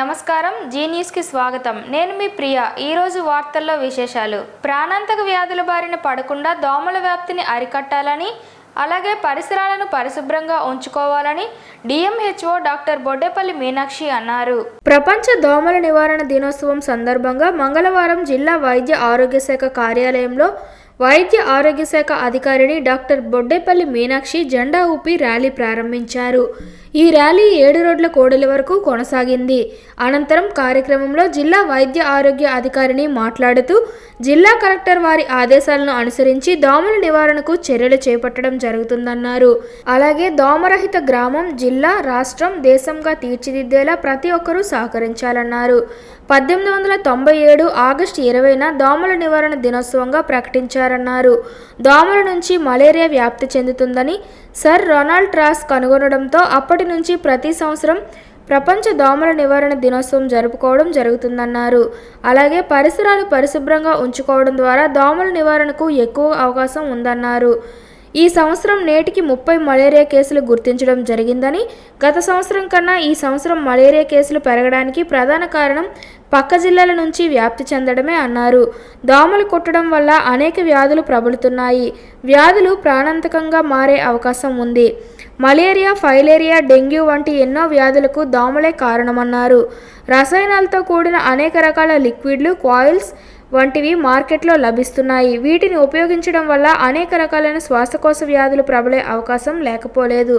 నమస్కారం, G news కి స్వాగతం. నేను మీ ప్రియా. ఈ రోజు వార్తల్లో విశేషాలు. ప్రాణాంతక వ్యాధుల బారిన పడకుండా దోమల వ్యాప్తిని అరికట్టాలని, అలాగే పరిసరాలను పరిశుభ్రంగా ఉంచుకోవాలని డిఎంహెచ్ఓ డాక్టర్ బొడ్డేపల్లి మీనాక్షి అన్నారు. ప్రపంచ దోమల నివారణ దినోత్సవం సందర్భంగా మంగళవారం జిల్లా వైద్య ఆరోగ్య శాఖ కార్యాలయంలో వైద్య ఆరోగ్య శాఖ అధికారిని డాక్టర్ బొడ్డేపల్లి మీనాక్షి జెండా ఊపి ర్యాలీ ప్రారంభించారు. ఈ ర్యాలీ 7 రోడ్ల కూడలి వరకు కొనసాగింది. అనంతరం కార్యక్రమంలో జిల్లా వైద్య ఆరోగ్య అధికారిని మాట్లాడుతూ జిల్లా కలెక్టర్ వారి ఆదేశాలను అనుసరించి దోమల నివారణకు చర్యలు చేపట్టడం జరుగుతుందన్నారు. అలాగే దోమరహిత గ్రామం, జిల్లా, రాష్ట్రం, దేశంగా తీర్చిదిద్దేలా ప్రతి ఒక్కరూ సహకరించాలన్నారు. 1897 ఆగస్టు 20న దోమల నివారణ దినోత్సవంగా ప్రకటించారన్నారు. దోమల నుంచి మలేరియా వ్యాప్తి చెందుతుందని సర్ రొనాల్డ్ రాస్ కనుగొనడంతో అప్పటి నుంచి ప్రతి సంవత్సరం ప్రపంచ దోమల నివారణ దినోత్సవం జరుపుకోవడం జరుగుతుందన్నారు. అలాగే పరిసరాలు పరిశుభ్రంగా ఉంచుకోవడం ద్వారా దోమల నివారణకు ఎక్కువ అవకాశం ఉందన్నారు. ఈ సంవత్సరం నేటికి 30 మలేరియా కేసులు గుర్తించడం జరిగిందని, గత సంవత్సరం కన్నా ఈ సంవత్సరం మలేరియా కేసులు పెరగడానికి ప్రధాన కారణం పక్క జిల్లాల నుంచి వ్యాప్తి చెందడమే అన్నారు. దోమలు కుట్టడం వల్ల అనేక వ్యాధులు ప్రబలుతున్నాయి. వ్యాధులు ప్రాణాంతకంగా మారే అవకాశం ఉంది. మలేరియా, ఫైలేరియా, డెంగ్యూ వంటి ఎన్నో వ్యాధులకు దోమలే కారణమన్నారు. రసాయనాలతో కూడిన అనేక రకాల లిక్విడ్లు, కాయిల్స్ వంటివి మార్కెట్లో లభిస్తున్నాయి. వీటిని ఉపయోగించడం వల్ల అనేక రకాలైన శ్వాసకోశ వ్యాధులు ప్రబలే అవకాశం లేకపోలేదు.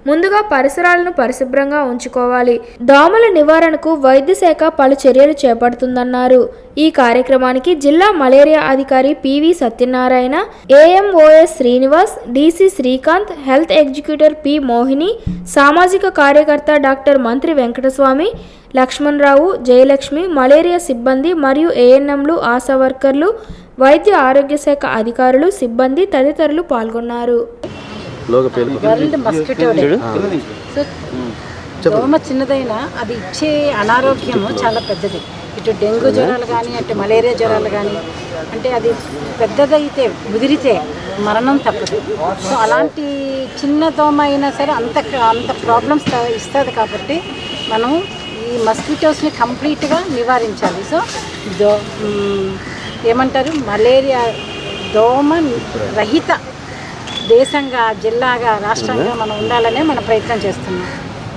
ముందుగా పరిసరాలను పరిశుభ్రంగా ఉంచుకోవాలి. దోమల నివారణకు వైద్య శాఖ పలు చర్యలు చేపడుతుందన్నారు. ఈ కార్యక్రమానికి జిల్లా మలేరియా అధికారి PV Satyanarayana, AMOs Srinivas, DC Srikanth, health executive P Mohini, సామాజిక కార్యకర్త డాక్టర్ మంత్రి వెంకటస్వామి, లక్ష్మణరావు, జయలక్ష్మి, మలేరియా సిబ్బంది మరియు ఏఎన్ఎంలు, ఆశా వర్కర్లు, వైద్య ఆరోగ్య శాఖ అధికారులు, సిబ్బంది తదితరులు పాల్గొన్నారు. దోమ చిన్నదైనా అది ఇచ్చే అనారోగ్యము చాలా పెద్దది. ఇటు డెంగ్యూ జ్వరాలు కానీ, అటు మలేరియా జ్వరాలు కానీ, అంటే అది పెద్దదైతే ముదిరితే మరణం తప్పదు. సో అలాంటి చిన్న దోమ అయినా సరే అంత ప్రాబ్లమ్స్ ఇస్తుంది. కాబట్టి మనం ఈ మస్కిటోస్ని కంప్లీట్గా నివారించాలి. సో ఏమంటారు, మలేరియా దోమ రహిత దేశంగా, జిల్లాగా, రాష్ట్రంగా మనం ఉండాలనే మనం ప్రయత్నం చేస్తున్నాం.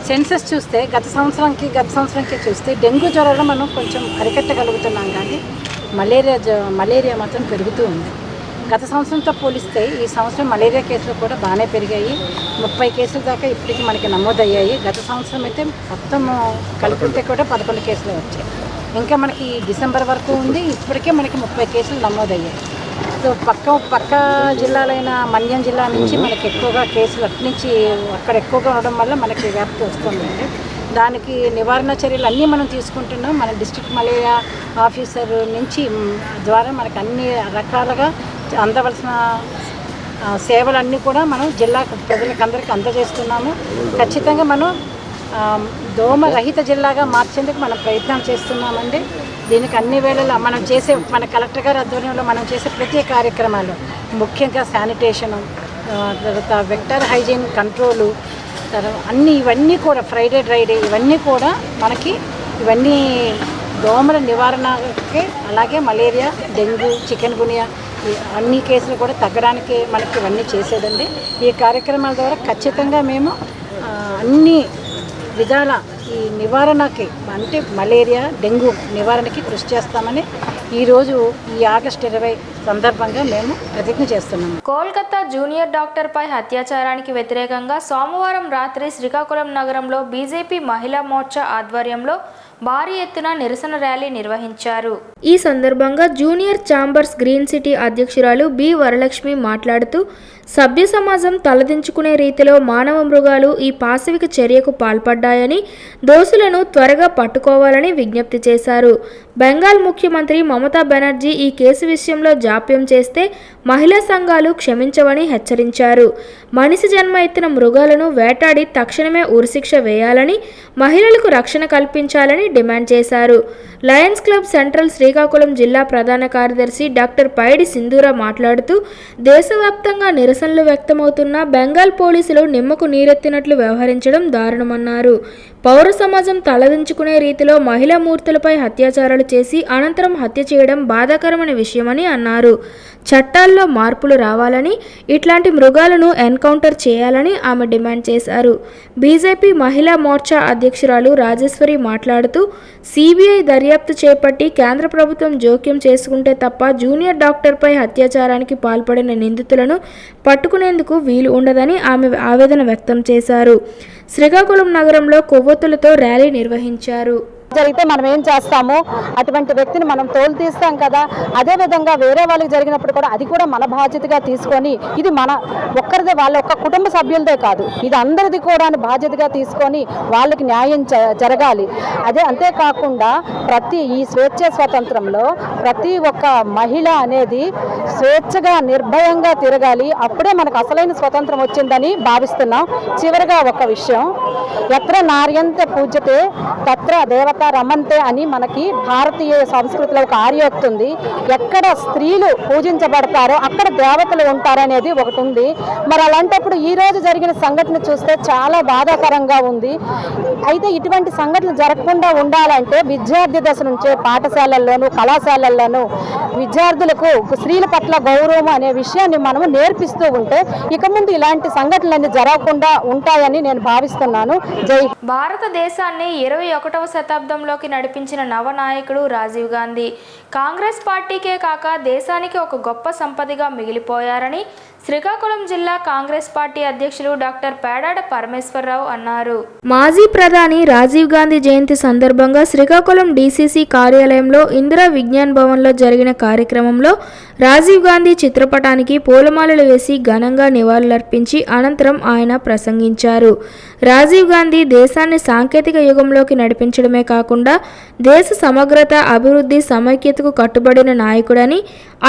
సెన్సస్ చూస్తే గత సంవత్సరంకి చూస్తే డెంగ్యూ జ్వరాలు మనం కొంచెం అరికట్టగలుగుతున్నాం, కానీ మలేరియా మాత్రం పెరుగుతూ ఉంది. గత సంవత్సరంతో పోలిస్తే ఈ సంవత్సరం మలేరియా కేసులు కూడా బాగానే పెరిగాయి. 30 కేసుల దాకా ఇప్పటికీ మనకి నమోదయ్యాయి. గత సంవత్సరం అయితే మొత్తం కలిపితే కూడా 11 కేసులు వచ్చాయి. ఇంకా మనకి డిసెంబర్ వరకు ఉంది. ఇప్పటికే మనకి 30 కేసులు నమోదయ్యాయి. సో పక్క జిల్లాలైన మన్యం జిల్లా నుంచి మనకి ఎక్కువగా కేసులు అట్నుంచి అక్కడ ఎక్కువగా ఉండడం వల్ల మనకి వ్యాప్తి వస్తుందండి. దానికి నివారణ చర్యలు అన్నీ మనం తీసుకుంటున్నాం. మన డిస్ట్రిక్ట్ మలేరియా ఆఫీసర్ నుంచి ద్వారా మనకు అన్ని రకాలుగా అందవలసిన సేవలన్నీ కూడా మనం జిల్లా ప్రజలకందరికీ అందజేస్తున్నాము. ఖచ్చితంగా మనం దోమ రహిత జిల్లాగా మార్చేందుకు మనం ప్రయత్నం చేస్తున్నామండి. దీనికి అన్ని వేళలా మన కలెక్టర్ గారి ఆధ్వర్యంలో మనం చేసే ప్రతి కార్యక్రమాలు, ముఖ్యంగా శానిటేషను, తర్వాత వెక్టర్ హైజీన్ కంట్రోలు, తర్వాత ఇవన్నీ కూడా ఫ్రైడే డ్రైడే ఇవన్నీ కూడా ఇవన్నీ దోమల నివారణకి, అలాగే మలేరియా, డెంగ్యూ, చికెన్ గునియా అన్ని కేసులు కూడా తగ్గడానికి మనకి ఇవన్నీ చేసేదండి. ఈ కార్యక్రమాల ద్వారా ఖచ్చితంగా మేము అన్ని విధాల ఈ నివారణకి, అంటే మలేరియా, డెంగ్యూ నివారణకి కృషి చేస్తామని ఈరోజు ఈ ఆగస్టు 20 సందర్భంగా మేము ప్రతిజ్ఞ చేస్తున్నాము. కోల్కతా జూనియర్ డాక్టర్పై అత్యాచారానికి వ్యతిరేకంగా సోమవారం రాత్రి శ్రీకాకుళం నగరంలో బీజేపీ మహిళా మోర్చా ఆధ్వర్యంలో భారీ ఎత్తున నిరసన ర్యాలీ నిర్వహించారు. ఈ సందర్భంగా జూనియర్ ఛాంబర్స్ గ్రీన్ సిటీ అధ్యక్షురాలు బి వరలక్ష్మి మాట్లాడుతూ సభ్య సమాజం తలదించుకునే రీతిలో మానవ మృగాలు ఈ పాశవిక చర్యకు పాల్పడ్డాయని, దోషులను త్వరగా పట్టుకోవాలని విజ్ఞప్తి చేశారు. బెంగాల్ ముఖ్యమంత్రి మమతా బెనర్జీ ఈ కేసు విషయంలో జాప్యం చేస్తే మహిళా సంఘాలు క్షమించవని హెచ్చరించారు. మనిషి జన్మ ఎత్తిన మృగాలను వేటాడి తక్షణమే ఉరిశిక్ష వేయాలని, మహిళలకు రక్షణ కల్పించాలని డిమాండ్ చేశారు. లయన్స్ క్లబ్ సెంట్రల్ శ్రీకాకుళం జిల్లా ప్రధాన కార్యదర్శి డాక్టర్ పైడి సింధూర మాట్లాడుతూ దేశవ్యాప్తంగా నిరసనలు వ్యక్తమవుతున్న బెంగాల్ పోలీసులు నిమ్మకు నీరెత్తినట్లు వ్యవహరించడం దారుణమన్నారు. పౌర సమాజం తలదించుకునే రీతిలో మహిళా మూర్తులపై అత్యాచారాలు చేసి అనంతరం హత్య చేయడం బాధాకరమైన విషయమని అన్నారు. చట్టాల్లో మార్పులు రావాలని, ఇట్లాంటి మృగాలను ఎన్కౌంటర్ చేయాలని ఆమె డిమాండ్ చేశారు. బీజేపీ మహిళా మోర్చా అధ్యక్షురాలు రాజేశ్వరి మాట్లాడుతూ, సిబిఐ దర్యాప్తు చేపట్టి కేంద్ర ప్రభుత్వం జోక్యం చేసుకుంటే తప్ప జూనియర్ డాక్టర్పై అత్యాచారానికి పాల్పడిన నిందితులను పట్టుకునేందుకు వీలు ఉండదని ఆమె ఆవేదన వ్యక్తం చేశారు. శ్రీకాకుళం నగరంలో కొవ్వొత్తులతో ర్యాలీ నిర్వహించారు. జరిగితే మనం ఏం చేస్తాము, అటువంటి వ్యక్తిని మనం తోలు తీస్తాం కదా. అదే విధంగా వేరే వాళ్ళకి జరిగినప్పుడు కూడా అది కూడా మన బాధ్యతగా తీసుకొని, ఇది మన ఒక్కరిదే, వాళ్ళ ఒక్క కుటుంబ సభ్యులదే కాదు, ఇది అందరిది కూడా బాధ్యతగా తీసుకొని వాళ్ళకి న్యాయం జరగాలి. అంతేకాకుండా ఈ స్వేచ్ఛ స్వాతంత్రంలో ప్రతి ఒక్క మహిళ అనేది స్వేచ్ఛగా నిర్భయంగా తిరగాలి. అప్పుడే మనకు అసలైన స్వతంత్రం వచ్చిందని భావిస్తున్నాం. చివరిగా ఒక విషయం, ఎత్ర నార్యంత పూజ్యతే తత్ర దేవత రమంతే అని మనకి భారతీయ సంస్కృతిలో ఒక ఆర్యోక్తి ఉంది. ఎక్కడ స్త్రీలు పూజించబడతారో అక్కడ దేవతలు ఉంటారనేది ఒకటి ఉంది. మరి అలాంటప్పుడు ఈ రోజు జరిగిన సంఘటన చూస్తే చాలా బాధాకరంగా ఉంది. అయితే ఇటువంటి సంఘటనలు జరగకుండా ఉండాలంటే విద్యార్థి దశ నుంచే పాఠశాలల్లోనూ కళాశాలల్లోనూ విద్యార్థులకు స్త్రీల పట్ల గౌరవం అనే విషయాన్ని మనము నేర్పిస్తూ ఉంటే ఇక ముందు ఇలాంటి సంఘటనలన్నీ జరగకుండా ఉంటాయని నేను భావిస్తున్నాను. జై. భారతదేశాన్ని 21వ శతాబ్దంలోకి నడిపించిన నవనాయకుడు రాజీవ్ గాంధీ కాంగ్రెస్ పార్టీకే కాక దేశానికి ఒక గొప్ప సంపదగా మిగిలిపోయారని శ్రీకాకుళం జిల్లా కాంగ్రెస్ పార్టీ అధ్యక్షులు డాక్టర్ పేడాడ పరమేశ్వరరావు అన్నారు. మాజీ ప్రధాని రాజీవ్ గాంధీ జయంతి సందర్భంగా శ్రీకాకుళం డీసీసీ కార్యాలయంలో ఇందిరా విజ్ఞాన్ భవన్లో జరిగిన కార్యక్రమంలో రాజీవ్ గాంధీ చిత్రపటానికి పూలమాలలు వేసి ఘనంగా నివాళులర్పించి అనంతరం ఆయన ప్రసంగించారు. రాజీవ్ గాంధీ దేశాన్ని సాంకేతిక యుగంలోకి నడిపించడమే కాకుండా దేశ సమగ్రత, అభివృద్ధి, సమైక్యతకు కట్టుబడిన నాయకుడని,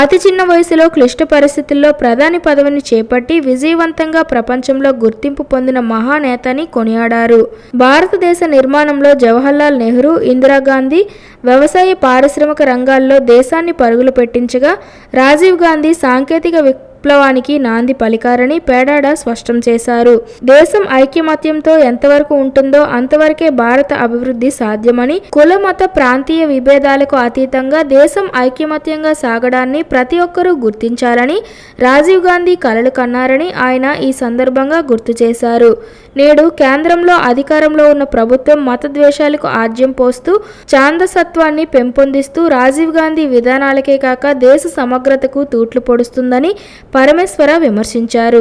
అతి చిన్న వయసులో క్లిష్ట పరిస్థితుల్లో ప్రధాని పదవిని చేపట్టి విజయవంతంగా ప్రపంచంలో గుర్తింపు పొందిన మహానేతని కొనియాడారు. భారతదేశ నిర్మాణంలో జవహర్లాల్ నెహ్రూ, ఇందిరాగాంధీ వ్యవసాయ, పారిశ్రామిక రంగాల్లో దేశాన్ని పరుగులు పెట్టించగా రాజీవ్ గాంధీ సాంకేతిక విప్లవానికి నాంది పలికారని పేడాడ స్పష్టం చేశారు. దేశం ఐకమత్యంతో ఎంతవరకు ఉంటుందో అంతవరకే భారత అభివృద్ధి సాధ్యమని, కుల, మత, ప్రాంతీయ విభేదాలకు అతీతంగా దేశం ఐకమత్యంగా సాగడాన్ని ప్రతి ఒక్కరూ గుర్తించాలని రాజీవ్ గాంధీ కలలు కన్నారని ఆయన ఈ సందర్భంగా గుర్తు చేశారు. నేడు కేంద్రంలో అధికారంలో ఉన్న ప్రభుత్వం మత ద్వేషాలకు ఆజ్యం పోస్తూ ఛాందసత్వాన్ని పెంపొందిస్తూ రాజీవ్ గాంధీ విధానాలకే కాక దేశ సమగ్రతకు తూట్లు పొడుస్తుందని పరమేశ్వర విమర్శించారు.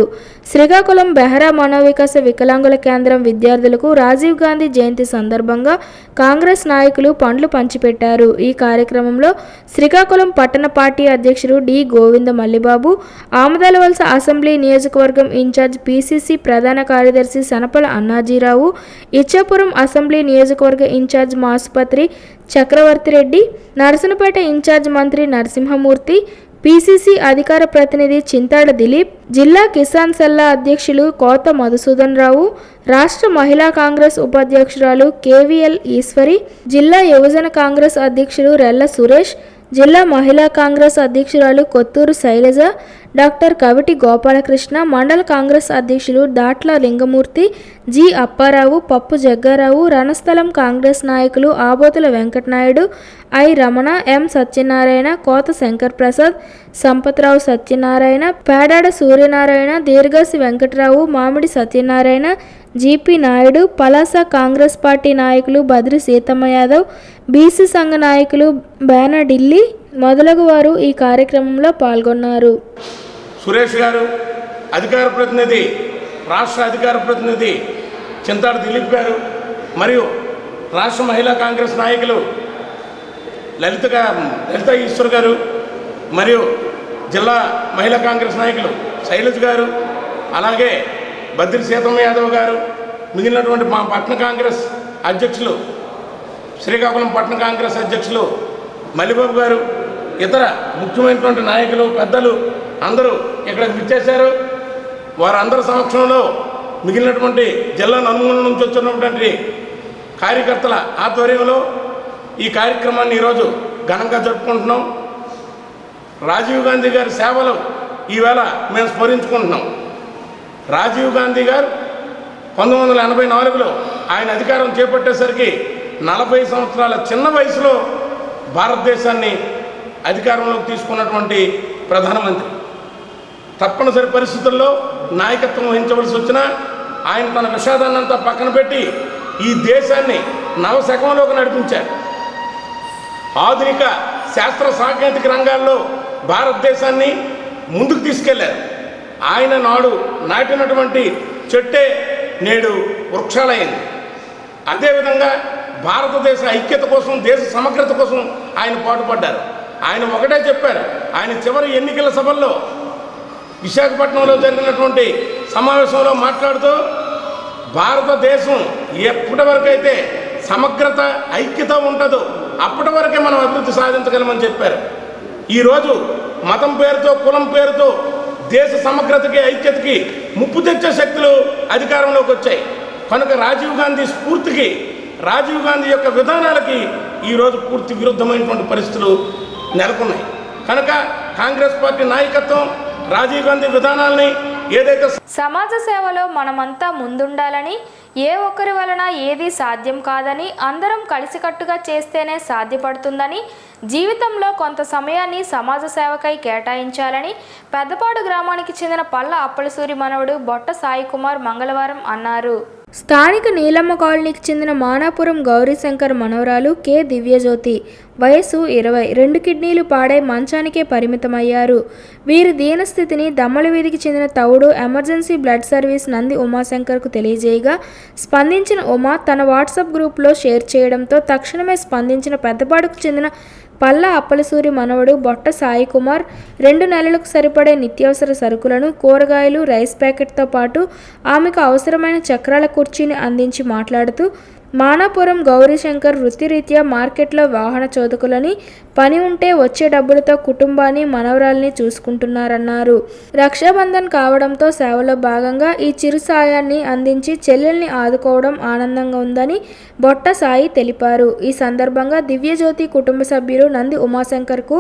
శ్రీకాకుళం బెహరా మనోవికాస వికలాంగుల కేంద్రం విద్యార్థులకు రాజీవ్ గాంధీ జయంతి సందర్భంగా కాంగ్రెస్ నాయకులు పండ్లు పంచిపెట్టారు. ఈ కార్యక్రమంలో శ్రీకాకుళం పట్టణ పార్టీ అధ్యక్షుడు డి గోవింద మల్లిబాబు, ఆమదాలవలస అసెంబ్లీ నియోజకవర్గం ఇన్ఛార్జ్ పిసిసి ప్రధాన కార్యదర్శి సనపల అన్నాజీరావు, ఇచ్చాపురం అసెంబ్లీ నియోజకవర్గ ఇన్ఛార్జ్ మాసుపత్రి చక్రవర్తిరెడ్డి, నరసనపేట ఇన్ఛార్జ్ మంత్రి నరసింహమూర్తి, పిసిసి అధికార ప్రతినిధి చింతాడ దిలీప్, జిల్లా కిసాన్ సెల్లా అధ్యక్షులు కోత మధుసూదన్ రావు, రాష్ట్ర మహిళా కాంగ్రెస్ ఉపాధ్యక్షురాలు కేవీఎల్ ఈశ్వరి, జిల్లా యువజన కాంగ్రెస్ అధ్యక్షులు రెల్ల సురేష్, జిల్లా మహిళా కాంగ్రెస్ అధ్యక్షురాలు కొత్తూరు శైలజ, డాక్టర్ కవిటి గోపాలకృష్ణ, మండల కాంగ్రెస్ అధ్యక్షులు దాట్ల లింగమూర్తి, జి అప్పారావు, పప్పు జగ్గారావు, రణస్థలం కాంగ్రెస్ నాయకులు ఆబోతుల వెంకటనాయుడు, ఐ రమణ, ఎం సత్యనారాయణ, కోత శంకర్ ప్రసాద్, సంపత్రావు సత్యనారాయణ, పేడాడ సూర్యనారాయణ, దీర్ఘాసి వెంకటరావు, మామిడి సత్యనారాయణ, జిపి నాయుడు, పలాస కాంగ్రెస్ పార్టీ నాయకులు బద్రి సీతమ్మ యాదవ్, బీసీ సంఘ నాయకులు బేన ఢిల్లీ మొదలగు వారు ఈ కార్యక్రమంలో పాల్గొన్నారు. సురేష్ గారు, అధికార ప్రతినిధి, రాష్ట్ర అధికార ప్రతినిధి చింతాడు దిలీప్ గారు, మరియు రాష్ట్ర మహిళా కాంగ్రెస్ నాయకులు లలిత ఈశ్వర్ గారు, మరియు జిల్లా మహిళా కాంగ్రెస్ నాయకులు శైలజ్ గారు, అలాగే బద్రి సీతమ్మ యాదవ్ గారు, మిగిలినటువంటి మా పట్టణ కాంగ్రెస్ అధ్యక్షులు, శ్రీకాకుళం పట్టణ కాంగ్రెస్ అధ్యక్షులు మల్లిబాబు గారు, ఇతర ముఖ్యమైనటువంటి నాయకులు, పెద్దలు అందరూ ఇక్కడికి విచ్చేశారు. వారందరి సమక్షంలో మిగిలినటువంటి జిల్లా నలుమూల నుంచి వచ్చినటువంటి కార్యకర్తల ఆధ్వర్యంలో ఈ కార్యక్రమాన్ని ఈరోజు ఘనంగా జరుపుకుంటున్నాం. రాజీవ్ గాంధీ గారి సేవలు ఈవేళ మేము స్మరించుకుంటున్నాం. రాజీవ్ గాంధీ గారు 1984లో ఆయన అధికారం చేపట్టేసరికి 40 సంవత్సరాల చిన్న వయసులో భారతదేశాన్ని అధికారంలోకి తీసుకున్నటువంటి ప్రధానమంత్రి. తప్పనిసరి పరిస్థితుల్లో నాయకత్వం వహించవలసి వచ్చినా ఆయన తన విషాదాన్నంతా పక్కన పెట్టి ఈ దేశాన్ని నవశకంలోకి నడిపించారు. ఆధునిక శాస్త్ర సాంకేతిక రంగాల్లో భారతదేశాన్ని ముందుకు తీసుకెళ్లారు. ఆయన నాడు నాటినటువంటి చెట్టే నేడు వృక్షాలైంది. అదేవిధంగా భారతదేశ ఐక్యత కోసం, దేశ సమగ్రత కోసం ఆయన పాటుపడ్డారు. ఆయన ఒకటే చెప్పారు. ఆయన చివరి ఎన్నికల సభల్లో విశాఖపట్నంలో జరిగినటువంటి సమావేశంలో మాట్లాడుతూ భారతదేశం ఎప్పటి వరకైతే సమగ్రత ఐక్యత ఉంటుందో అప్పటి వరకే మనం అభివృద్ధి సాధించగలమని చెప్పారు. ఈరోజు మతం పేరుతో, కులం పేరుతో దేశ సమగ్రతకి, ఐక్యతకి ముప్పు తెచ్చే శక్తులు అధికారంలోకి వచ్చాయి. కనుక రాజీవ్ గాంధీ స్ఫూర్తికి, రాజీవ్ గాంధీ యొక్క విధానాలకి ఈరోజు పూర్తి విరుద్ధమైనటువంటి పరిస్థితులు నెలకొన్నాయి. కనుక కాంగ్రెస్ పార్టీ నాయకత్వం రాజీవ్ గాంధీ విధానాల్ని ఏదైతే సమాజ సేవలో మనమంతా ముందుండాలని, ఏ ఒక్కరి వలన ఏది సాధ్యం కాదని, అందరం కలిసికట్టుగా చేస్తేనే సాధ్యపడుతుందని, జీవితంలో కొంత సమయాన్ని సమాజ సేవకై కేటాయించాలని పెద్దపాడు గ్రామానికి చెందిన పల్ల అప్పలసూరి మనవడు బొట్ట సాయి కుమార్ మంగళవారం అన్నారు. స్థానిక నీలమ్మ కాలనీకి చెందిన మానాపురం గౌరీశంకర్ మనవరాలు కె దివ్యజ్యోతి వయసు 20, 2 కిడ్నీలు పాడై మంచానికే పరిమితమయ్యారు. వీరి దీనస్థితిని దమ్మల వీధికి చెందిన తౌడు ఎమర్జెన్సీ బ్లడ్ సర్వీస్ నంది ఉమాశంకర్కు తెలియజేయగా స్పందించిన ఉమా తన వాట్సాప్ గ్రూప్లో షేర్ చేయడంతో తక్షణమే స్పందించిన పెద్దపాడుకు చెందిన పల్ల అప్పలసూరి మనవడు బొట్ట సాయి కుమార్ 2 నెలలకు సరిపడే నిత్యావసర సరుకులను, కూరగాయలు, రైస్ ప్యాకెట్తో పాటు ఆమెకు అవసరమైన చక్రాల కుర్చీని అందించి మాట్లాడుతూ మానాపురం గౌరీశంకర్ వృత్తిరీత్యా మార్కెట్లో వాహన చోదకులని, పని ఉంటే వచ్చే డబ్బులతో కుటుంబాన్ని, మనవరాల్ని చూసుకుంటున్నారన్నారు. రక్షాబంధన్ కావడంతో సేవలో భాగంగా ఈ చిరు సాయాన్ని అందించి చెల్లెల్ని ఆదుకోవడం ఆనందంగా ఉందని బొట్ట సాయి తెలిపారు. ఈ సందర్భంగా దివ్యజ్యోతి కుటుంబ సభ్యులు నంది ఉమాశంకర్కు,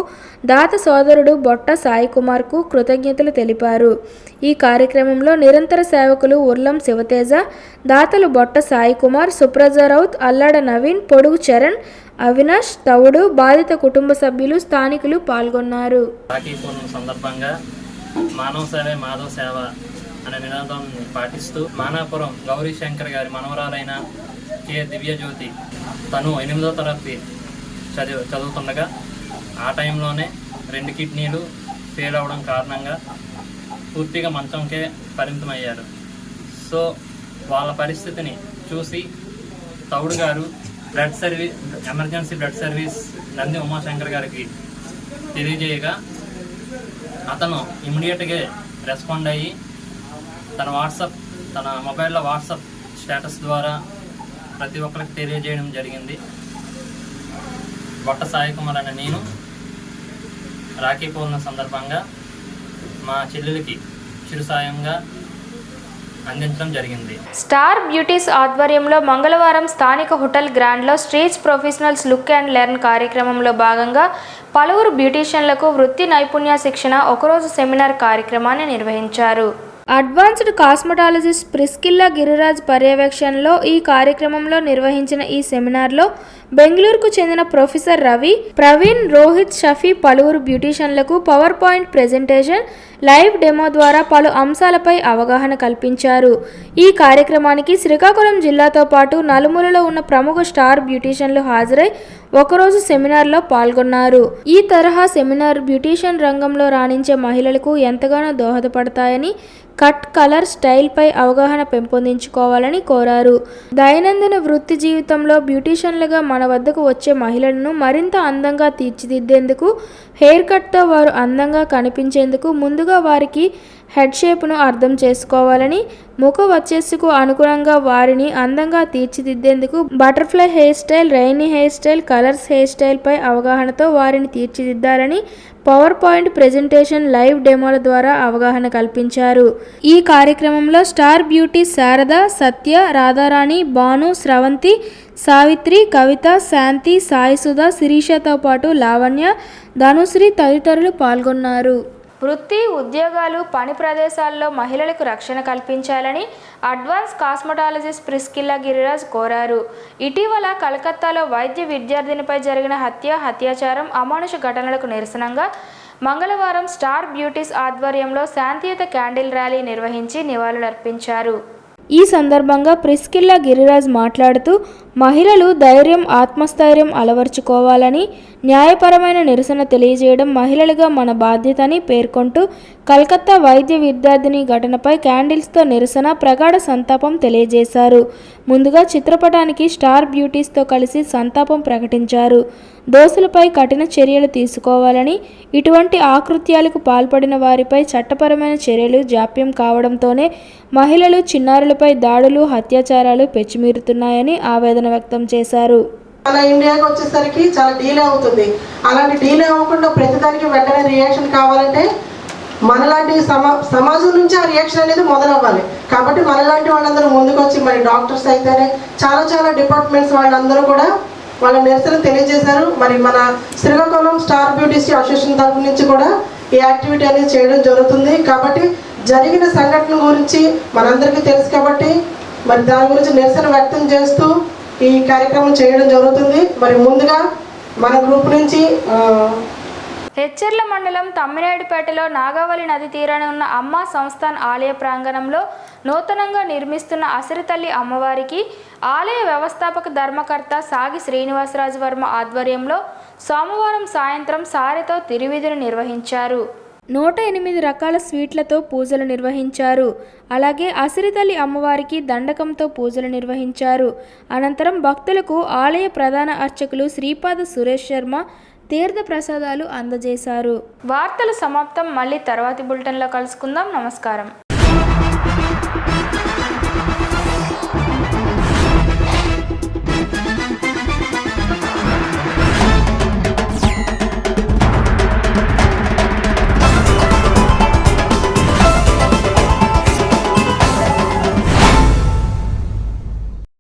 దాత సోదరుడు బొట్ట సాయి కుమార్కు కృతజ్ఞతలు తెలిపారు. ఈ కార్యక్రమంలో నిరంతర సేవకులు ఉర్లం శివతేజ, దాతలు బొట్ట సాయి కుమార్, సుప్రజ రౌత్, అల్లాడ నవీన్, పొడుగు చరణ్, అవినాష్, తవుడు, బాధిత కుటుంబ సభ్యులు, స్థానికులు పాల్గొన్నారు. రాఖీ పూర్ణిమ సందర్భంగా మానవ సేవే మాధవ సేవ అనే నినాదాన్ని పాటిస్తూ మానాపురం గౌరీశంకర్ గారి మనవరాలైన కె దివ్యజ్యోతి తను 8వ తరగతి చదువుతుండగా ఆ టైంలోనే 2 కిడ్నీలు ఫెయిల్ అవడం కారణంగా పూర్తిగా మంచంకే పరిమితమయ్యారు. సో వాళ్ళ పరిస్థితిని చూసి తౌడు గారు emergency blood service Nandi Umashankar గారికి తెలియజేయగా అతను ఇమ్మీడియట్గా రెస్పాండ్ అయ్యి తన మొబైల్లో వాట్సాప్ స్టేటస్ ద్వారా ప్రతి ఒక్కరికి తెలియజేయడం జరిగింది. బొట్ట సాయి కుమార్ అనే నేను రాఖీ పూర్ణిమ సందర్భంగా మా చెల్లెలకి చిరు సాయంగా అందించడం జరిగింది. స్టార్ బ్యూటీస్ ఆధ్వర్యంలో మంగళవారం స్థానిక హోటల్ గ్రాండ్లో stage professionals look and learn కార్యక్రమంలో భాగంగా పలువురు బ్యూటీషియన్లకు వృత్తి నైపుణ్య శిక్షణ ఒకరోజు సెమినార్ కార్యక్రమాన్ని నిర్వహించారు. అడ్వాన్స్డ్ కాస్మెటాలజిస్ట్ ప్రిస్కిల్లా గిరిరాజ్ పర్యవేక్షణలో ఈ కార్యక్రమంలో నిర్వహించిన ఈ సెమినార్లో బెంగళూరుకు చెందిన ప్రొఫెసర్ రవి, ప్రవీణ్, రోహిత్, షఫీ పలువురు బ్యూటీషియన్లకు PowerPoint presentation, live demo ద్వారా పలు అంశాలపై అవగాహన కల్పించారు. ఈ కార్యక్రమానికి శ్రీకాకుళం జిల్లాతో పాటు నలుమూలలో ఉన్న ప్రముఖ స్టార్ బ్యూటీషియన్లు హాజరై ఒకరోజు సెమినార్లో పాల్గొన్నారు. ఈ తరహా సెమినార్ బ్యూటీషియన్ రంగంలో రాణించే మహిళలకు ఎంతగానో దోహదపడతాయని, కట్, కలర్, స్టైల్పై అవగాహన పెంపొందించుకోవాలని కోరారు. దైనందిన వృత్తి జీవితంలో బ్యూటీషియన్లుగా మన వద్దకు వచ్చే మహిళలను మరింత అందంగా తీర్చిదిద్దేందుకు, హెయిర్ కట్తో వారు అందంగా కనిపించేందుకు ముందుగా వారికి హెడ్ షేప్ను అర్థం చేసుకోవాలని, ముఖ వచ్చేసుకు అనుగుణంగా వారిని అందంగా తీర్చిదిద్దేందుకు butterfly hairstyle, rainy hairstyle, colours hair స్టైల్పై అవగాహనతో వారిని తీర్చిదిద్దాలని పవర్ పాయింట్ ప్రెజెంటేషన్, లైవ్ డెమోల ద్వారా అవగాహన కల్పించారు. ఈ కార్యక్రమంలో స్టార్ బ్యూటీ శారద, సత్య, రాధారాణి, భాను, స్రవంతి, సావిత్రి, కవిత, శాంతి, సాయిసుధ, శిరీషతో పాటు లావణ్య, ధనుశ్రీ తదితరులు పాల్గొన్నారు. వృత్తి, ఉద్యోగాలు, పని ప్రదేశాల్లో మహిళలకు రక్షణ కల్పించాలని అడ్వాన్స్ కాస్మెటాలజిస్ట్ ప్రిస్కిల్లా గిరిరాజ్ కోరారు. ఇటీవల కలకత్తాలో వైద్య విద్యార్థినిపై జరిగిన హత్యాచారం, అమానుష ఘటనలకు నిరసనగా మంగళవారం స్టార్ బ్యూటీస్ ఆధ్వర్యంలో శాంతియుత క్యాండిల్ ర్యాలీ నిర్వహించి నివాళులర్పించారు. ఈ సందర్భంగా ప్రిస్కిల్లా గిరిరాజ్ మాట్లాడుతూ మహిళలు ధైర్యం, ఆత్మస్థైర్యం అలవర్చుకోవాలని, న్యాయపరమైన నిరసన తెలియజేయడం మహిళలుగా మన బాధ్యతని పేర్కొంటూ కలకత్తా వైద్య విద్యార్థిని ఘటనపై క్యాండిల్స్తో నిరసన, ప్రగాఢ సంతాపం తెలియజేశారు. ముందుగా చిత్రపటానికి స్టార్ బ్యూటీస్తో కలిసి సంతాపం ప్రకటించారు. దోషులపై కఠిన చర్యలు తీసుకోవాలని, ఇటువంటి ఆకృత్యాలకు పాల్పడిన వారిపై చట్టపరమైన చర్యలు జాప్యం కావడంతోనే మహిళలు, చిన్నారులపై దాడులు, అత్యాచారాలు పెచ్చుమీరుతున్నాయని ఆవేదన వ్యక్తం చేశారు. మన ఇండియాకి వచ్చేసరికి చాలా డీలే అవుతుంది. అలాంటి డీలే అవ్వకుండా ప్రతిదానికి వెంటనే రియాక్షన్ కావాలంటే మనలాంటి సమాజం నుంచి ఆ రియాక్షన్ అనేది మొదలవ్వాలి. కాబట్టి మనలాంటి వాళ్ళందరూ ముందుకు వచ్చి, మరి డాక్టర్స్ అయితేనే చాలా డిపార్ట్మెంట్స్ వాళ్ళందరూ కూడా వాళ్ళ నిరసన తెలియజేశారు. మరి మన శ్రీకాకుళం స్టార్ బ్యూటీస్ అసోసియేషన్ తరఫు నుంచి కూడా ఈ యాక్టివిటీ అనేది చేయడం జరుగుతుంది. కాబట్టి జరిగిన సంఘటన గురించి మనందరికీ తెలుసు కాబట్టి మరి దాని గురించి నిరసన వ్యక్తం చేస్తూ ఈ కార్యక్రమం చేయడం జరుగుతుంది. మరి ముందుగా మన గ్రూప్ నుంచి హెచ్చర్ల మండలం తమ్మినేడుపేటలో నాగావళి నది తీరాన ఉన్న అమ్మా సంస్థాన్ ఆలయ ప్రాంగణంలో నూతనంగా నిర్మిస్తున్న అసిరితల్లి అమ్మవారికి ఆలయ వ్యవస్థాపక ధర్మకర్త సాగి శ్రీనివాసరాజు వర్మ ఆధ్వర్యంలో సోమవారం సాయంత్రం సారెతో తిరువిధులు నిర్వహించారు. 108 రకాల స్వీట్లతో పూజలు నిర్వహించారు. అలాగే అసిరితల్లి అమ్మవారికి దండకంతో పూజలు నిర్వహించారు. అనంతరం భక్తులకు ఆలయ ప్రధాన అర్చకులు శ్రీపాద సురేష్ శర్మ తీర్థ ప్రసాదాలు అందజేశారు. వార్తలు సమాప్తం. మళ్ళీ తర్వాతి బులెటిన్లో కలుసుకుందాం. నమస్కారం.